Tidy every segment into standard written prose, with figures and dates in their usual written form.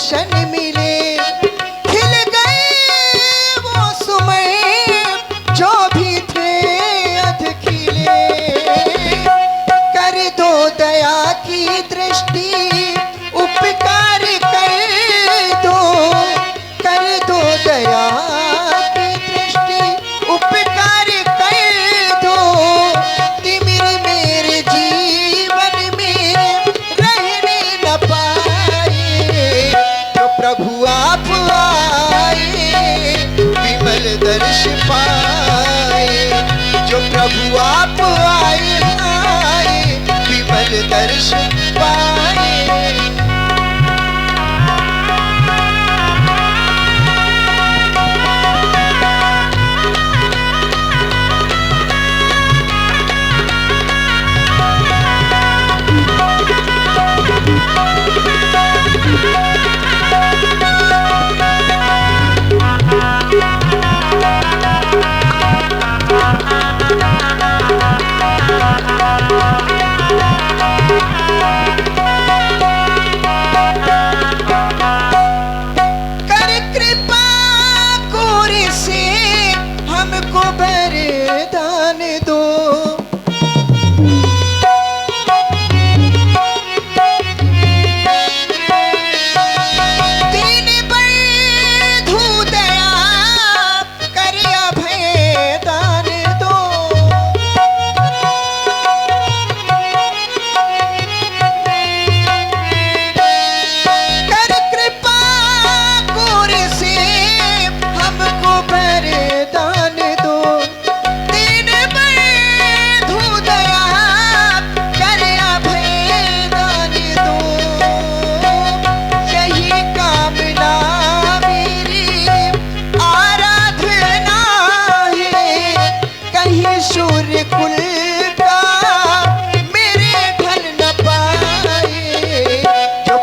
दर्शन मिले, खिल गए वो सुमय जो भी थे अध खिले। कर दो दया की दृष्टि, उपकार कर दो, कर दो दया की दृष्टि, उपकार कर दो। तिमिर मेरे जीवन में रहने न पाए, जो प्रभु आप आए विमल दर्श पाए, जो प्रभु आप आए विमल दर्श पाए।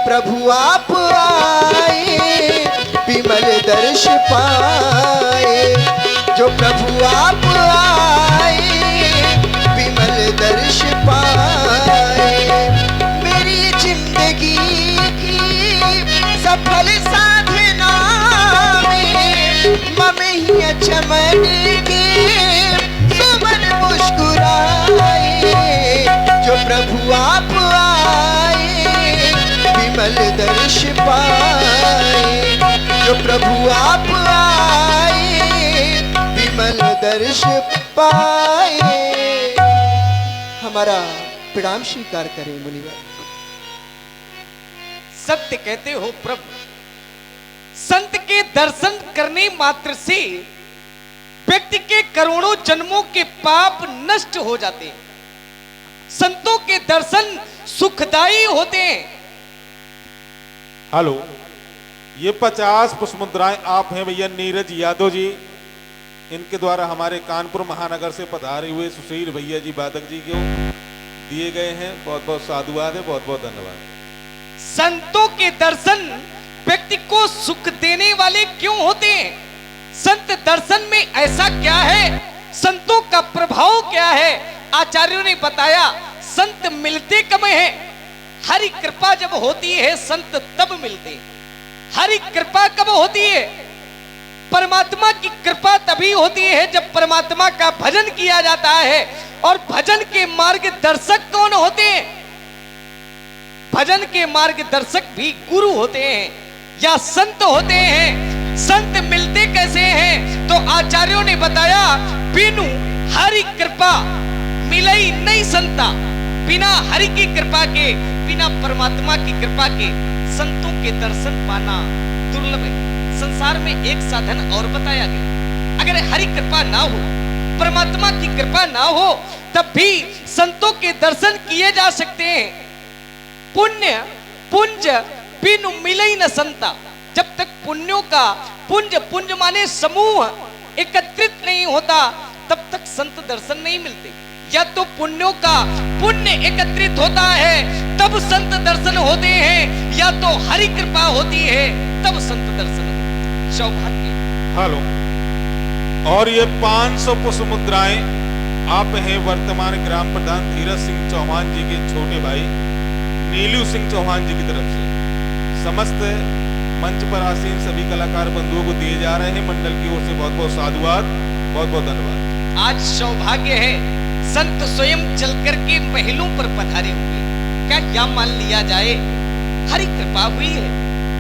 प्रभु आप आए विमल दर्श पाए, जो प्रभु आप आए विमल दर्श पाए। मेरी जिंदगी की सफल साधना में मम ही चमन के सुमन मुस्कुराए, जो प्रभु आप विमल दर्श पाए, जो प्रभु आप आए विमल दर्श पाए। हमारा प्रणाम स्वीकार करें मुनिवर। सत्य कहते हो प्रभु, संत के दर्शन करने मात्र से व्यक्ति के करोड़ों जन्मों के पाप नष्ट हो जाते हैं। संतों के दर्शन सुखदायी होते हैं। हेलो, ये 50 पुष्पमुद्राएं आप हैं भैया नीरज यादव जी, इनके द्वारा हमारे कानपुर महानगर से पधारे हुए सुशील भैया जी बादक जी को दिए गए हैं। बहुत बहुत साधुवाद है, बहुत बहुत धन्यवाद। संतों के दर्शन व्यक्ति को सुख देने वाले क्यों होते हैं? संत दर्शन में ऐसा क्या है? संतों का प्रभाव क्या है? आचार्यों ने बताया, संत मिलते कब हैं? हरि कृपा जब होती है संत तब मिलते। हरि कृपा कब होती है? परमात्मा की कृपा तभी होती है जब परमात्मा का भजन किया जाता है। और भजन के मार्गदर्शक कौन होते हैं? भजन के मार्गदर्शक भी गुरु होते हैं या संत होते हैं। संत मिलते कैसे हैं? तो आचार्यों ने बताया, बिनु हरि कृपा मिलई नहीं संता। बिना हरि की कृपा के, बिना परमात्मा की कृपा के संतों के दर्शन पाना दुर्लभ है। संसार में एक साधन और बताया गया, अगर हरि कृपा ना हो, परमात्मा की कृपा ना हो, तब भी संतों के दर्शन किए जा सकते हैं। पुण्य पुंज बिनु मिले न संता। जब तक पुण्यों का पुंज, पुंज माने समूह, एकत्रित नहीं होता, तब तक संत दर्शन नहीं मिलते। या तो पुण्यों का पुण्य एकत्रित होता है तब संत दर्शन होते हैं, या तो हरि कृपा होती है तब संत दर्शन होते। सौभाग्य। हेलो, और ये 500 पुष्पमुद्राएं आप हैं वर्तमान ग्राम प्रधान धीरज सिंह चौहान जी के छोटे भाई नीलू सिंह चौहान जी की तरफ से। समस्त मंच पर आसीन सभी कलाकार बंधुओं को दिए जा रहे हैं। मंडल की ओर से बहुत बहुत साधुवाद, बहुत बहुत धन्यवाद। आज सौभाग्य है संत स्वयं चलकर के महलों पर पधारे हुए। क्या यह मान लिया जाए हरि कृपा हुई है,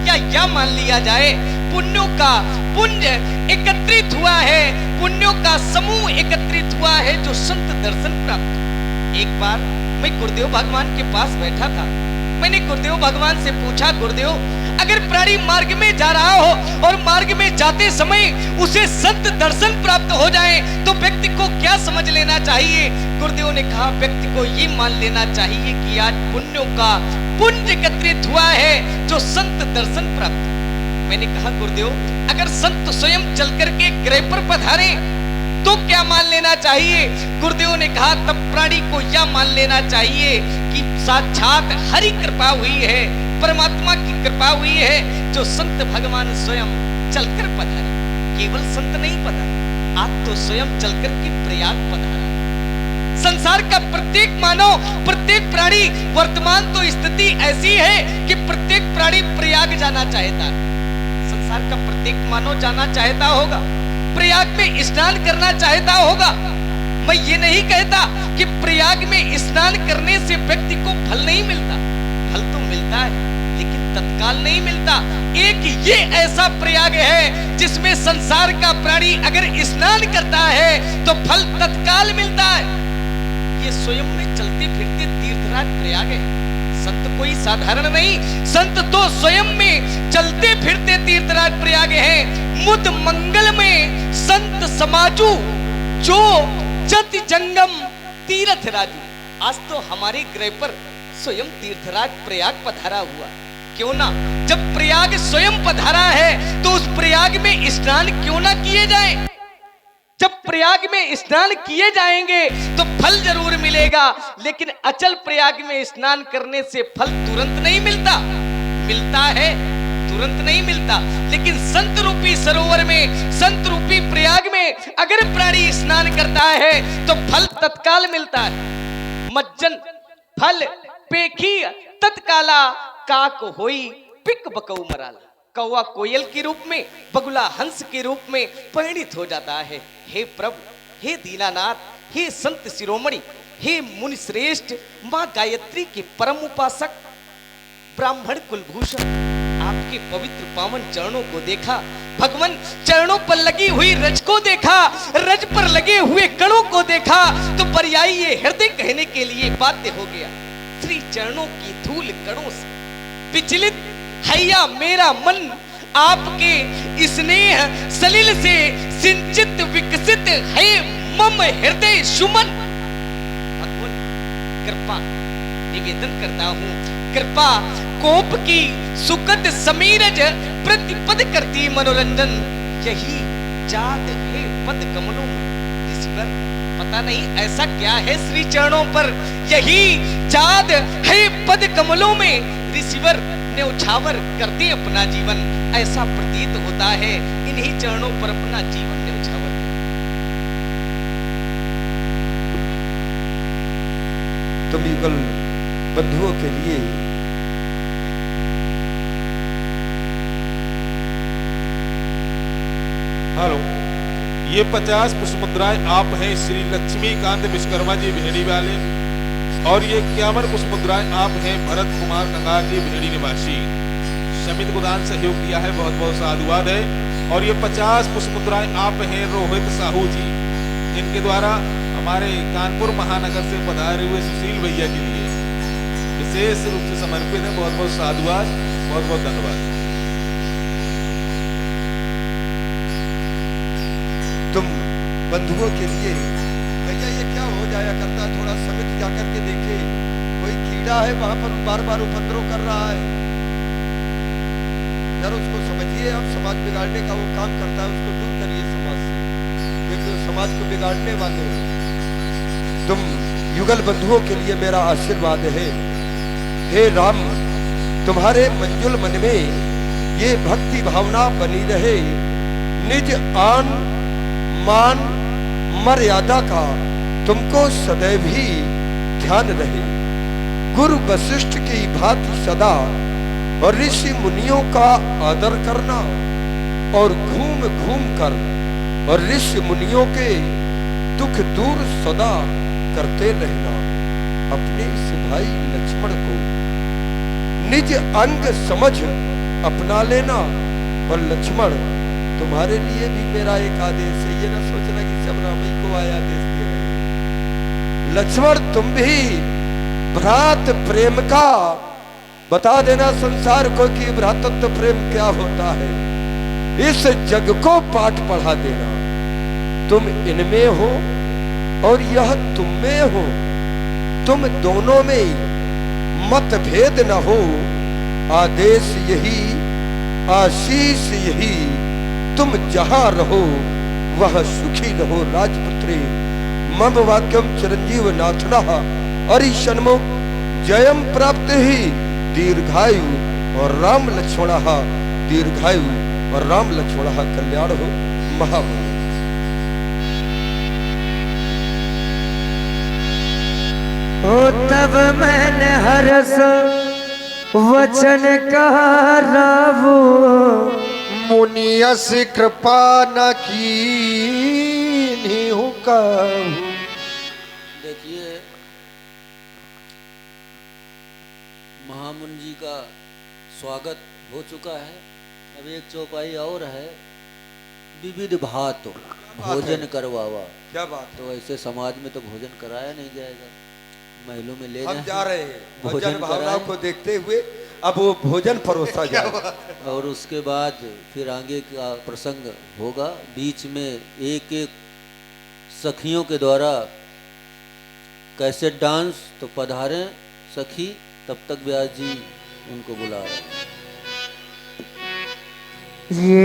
या यह मान लिया जाए पुण्यों का पुंज एकत्रित हुआ है, पुण्यों का समूह एकत्रित हुआ है जो संत दर्शन प्राप्त। एक बार मैं गुरुदेव भगवान के पास बैठा था। मैंने गुरुदेव भगवान से पूछा, गुरुदेव अगर प्राणी मार्ग में जा रहा हो और मार्ग में जाते समय उसे संत दर्शन प्राप्त हो जाए तो व्यक्ति को क्या समझ लेना चाहिए? गुरुदेव ने कहा, व्यक्ति को ये मान लेना चाहिए कि आज पुण्यों का पुंज एकत्रित हुआ है जो संत दर्शन प्राप्त। मैंने कहा, गुरुदेव अगर संत स्वयं चल करके गृह पर पधारे तो क्या मान लेना चाहिए? गुरुदेव ने कहा, तब प्राणी को यह मान लेना चाहिए कि साक्षात हरि कृपा हुई है, परमात्मा की कृपा हुई है जो संत भगवान स्वयं चलकर पधारे। केवल संत नहीं पधारे, आज तो स्वयं चलकर के प्रयाग पधारा। संसार का प्रत्येक मानव, प्रत्येक प्राणी, वर्तमान तो स्थिति ऐसी है कि प्रत्येक प्राणी प्रयाग जाना चाहता है। संसार का प्रत्येक मानव जाना चाहता होगा, प्रयाग में स्नान करना चाहता होगा। मैं ये नहीं कहता कि प्रयाग में स्नान करने से व्यक्ति को फल नहीं मिलता, फल तो मिलता है लेकिन तत्काल नहीं मिलता। एक ये ऐसा प्रयाग है जिसमें संसार का प्राणी अगर स्नान करता है तो फल तत्काल मिलता है। ये स्वयं में चलते फिरते तीर्थराज प्रयाग है। संत कोई साधारण नहीं, संत तो स्वयं में चलते फिरते तीर्थराज प्रयाग है। मुद मंगल में संत समाजू जो जति जंगम तीर्थ राजू। आज तो हमारे गृह पर स्वयं तीर्थराज प्रयाग पधारा हुआ। क्यों ना, जब प्रयाग स्वयं पधारा है तो उस प्रयाग में स्नान क्यों ना किए जाए? जब प्रयाग में स्नान किए जाएंगे तो फल जरूर मिलेगा, लेकिन अचल प्रयाग में स्नान करने से फल तुरंत नहीं मिलता। मिलता है, तुरंत नहीं मिलता, लेकिन संत रूपी सरोवर में, संत रूपी प्रयाग में अगर प्राणी स्नान करता है तो फल तत्काल मिलता है। मज्जन फल पेखी तत्काला काक होई पिक बकऊ मराला। कौवा कोयल के रूप में, बगुला हंस के रूप में परिणित हो जाता है। हे प्रभु, हे दीनानाथ, हे संत शिरोमणि, हे मुनि श्रेष्ठ, मां गायत्री के परम उपासक, ब्राह्मण कुलभूषण, आपके पवित्र पावन चरणों को देखा। भगवान चरणों पर लगी हुई रज को देखा, रज पर लगे हुए कणों को देखा तो पर्यायी ये हृदय कहने के लिए बाध्य हो गया। श्री चरणों की धूल कणों से विचलित हैया मेरा मन, आपके स्नेह सलिल से सिंचित विकसित है मम हृदय सुमन। भगवान कृपा निवेदन करता हूँ, कृपा कोप की सुखद समीरज प्रतिपद करती मनोरंजन। यही जात है पद कमलों में। ईश्वर पता नहीं ऐसा क्या है श्री चरणों पर, यही जात है पद कमलों में। ऋषिवर न्यौछावर करते अपना जीवन, ऐसा प्रतीत होता है इन्हीं चरणों पर अपना जीवन न्यौछावर। तुम युगल बंधुओं के लिए हेलो, ये 50 पुष्पमुद्राएं आप हैं श्री लक्ष्मीकांत विश्वकर्मा जी भेड़ी वाले, और ये 51 पुष्पमुद्राएं आप हैं भरत कुमार कंगाल जी भेड़ी निवासी। समित को दान सहयोग दिया है, बहुत बहुत साधुवाद है। और ये 50 पुष्पमुद्राएं आप हैं रोहित साहू जी, इनके द्वारा हमारे कानपुर महानगर से पधारे हुए सुशील भैया के लिए विशेष रूप से समर्पित है। बहुत बहुत साधुवाद, बहुत बहुत धन्यवाद। तुम बंधुओं के लिए, भैया ये क्या हो जाया करता है, थोड़ा समित जाकर के देखे, कोई कीड़ा है वहां पर बार बार उपद्रव कर रहा है, जरा उसको समझिए। आप समाज बिगाड़ने का वो काम करता है, उसको दूर करिए समाज से, क्योंकि समाज को बिगाड़ने वाले हैं। तुम युगल बंधुओं के लिए मेरा आशीर्वाद है। हे राम, तुम्हारे मंजुल मन में ये भक्ति भावना बनी रहे, निज आन मान मर्यादा का तुमको सदैव ही ध्यान रहे। गुरु वशिष्ठ की भांति सदा और ऋषि मुनियों का आदर करना और घूम घूम कर और ऋषि मुनियों के दुख दूर सदा करते रहना। अपने इस भाई लक्ष्मण को निज अंग समझ अपना लेना। और लक्ष्मण, तुम्हारे लिए भी मेरा एक आदेश है, ये ना सोचना कि सब राम ही को आया आदेश दे रहे हैं। लक्ष्मण, तुम भी भ्रात प्रेम का बता देना संसार को कि भ्रातृत्व प्रेम क्या होता है। इस जग को पाठ पढ़ा देना। तुम इनमें हो और यह तुम में हो, तुम दोनों में मतभेद न हो। आदेश यही, आशीष यही, तुम जहां रहो वह सुखी रहो। राजपुत्री मम वाक्यम चिरंजीव नाथनः अरिषण्मुख जयम प्राप्त ही दीर्घायु और राम लक्ष्मण दीर्घायु और राम लक्ष्मण कल्याण हो। महामंगल। हो तब मैंने हरस वचन कहा रावो, मुनियस कृपा न की कहूं। देखिए, महामुनि जी का स्वागत हो चुका है। अब एक चौपाई और है, विविध भात भोजन करवावा। क्या बात है। तो ऐसे समाज में तो भोजन कराया नहीं जाएगा, महलों में ले हम जाएं, जा रहे हैं भोजन जन भावनाओं कराएं। को देखते हुए अब वो भोजन परोसा जाए। और उसके बाद फिर आगे का प्रसंग होगा। बीच में एक एक सखियों के द्वारा कैसे डांस, तो पधारें सखी। तब तक व्यास जी उनको बुला रहे हैं। ये